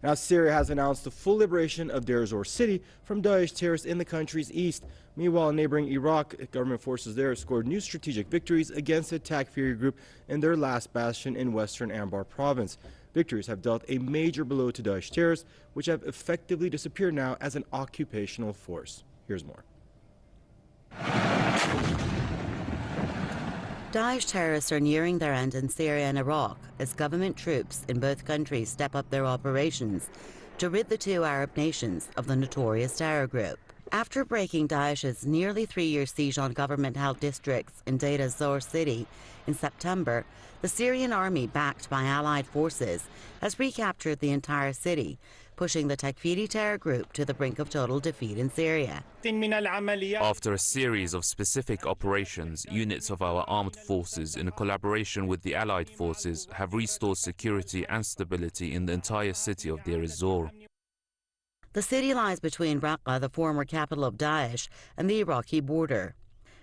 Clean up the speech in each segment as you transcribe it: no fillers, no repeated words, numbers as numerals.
Now, Syria has announced the full liberation of Dayr Al-Zawr city from Daesh terrorists in the country's east. Meanwhile, in neighboring Iraq, government forces there scored new strategic victories against the Takfiri group in their last bastion in Western Anbar province. Victories have dealt a major blow to Daesh terrorists, which have effectively disappeared now as an occupational force. Here's more. Daesh terrorists are nearing their end in Syria and Iraq as government troops in both countries step up their operations to rid the two Arab nations of the notorious terror group. After breaking Daesh's nearly 3-year siege on government-held districts in Dayr Al-Zawr city in September, the Syrian army, backed by allied forces, has recaptured the entire city, pushing the Takfiri terror group to the brink of total defeat in Syria. After a series of specific operations, units of our armed forces, in collaboration with the allied forces, have restored security and stability in the entire city of Dayr Al-Zawr. The city lies between Raqqa, the former capital of Daesh, and the Iraqi border.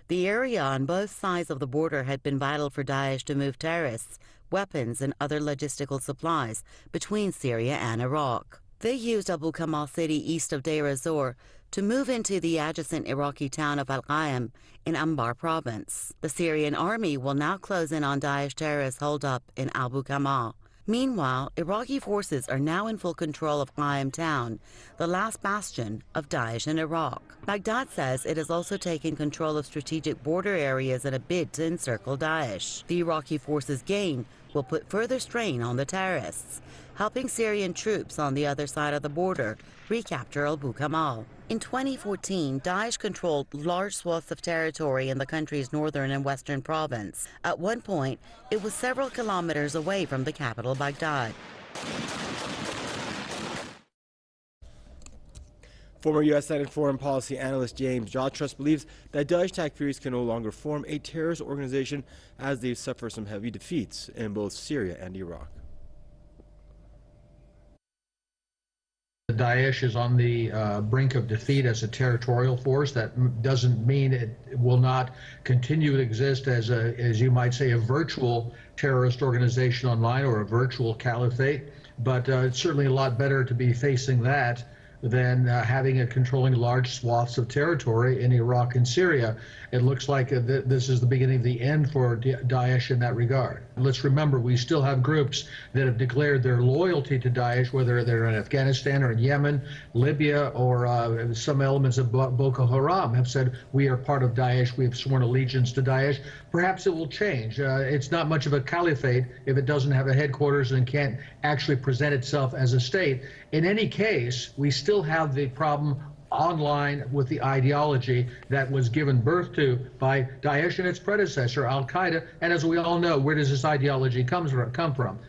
The area on both sides of the border had been vital for Daesh to move terrorists, weapons, and other logistical supplies between Syria and Iraq. They used Abu Kamal city east of Dayr Al-Zawr to move into the adjacent Iraqi town of Al-Qaim in Anbar province. The Syrian army will now close in on Daesh terrorists holed up in Abu Kamal. Meanwhile, Iraqi forces are now in full control of Qaim town, the last bastion of Daesh in Iraq. Baghdad says it has also taken control of strategic border areas in a bid to encircle Daesh. The Iraqi forces' gain will put further strain on the terrorists, helping Syrian troops on the other side of the border recapture Abu Kamal. In 2014, Daesh controlled large swaths of territory in the country's northern and western province. At one point, it was several kilometers away from the capital, Baghdad. Former U.S. Senate foreign policy analyst James Jotras believes that Daesh Takfiris can no longer form a terrorist organization as they suffer some heavy defeats in both Syria and Iraq. Daesh is on the brink of defeat as a territorial force. That doesn't mean it will not continue to exist as you might say, a virtual terrorist organization online or a virtual caliphate. But it's certainly a lot better to be facing that than having a controlling large swaths of territory in Iraq and Syria. It looks like this is the beginning of the end for Daesh in that regard. Let's remember, we still have groups that have declared their loyalty to Daesh, whether they're in Afghanistan or in Yemen, Libya, or some elements of Boko Haram have said, we are part of Daesh, we have sworn allegiance to Daesh. Perhaps it will change. It's not much of a caliphate if it doesn't have a headquarters and can't actually present itself as a state. In any case, we still have the problem online with the ideology that was given birth to by Daesh and its predecessor, Al-Qaeda. And as we all know, where does this ideology come from?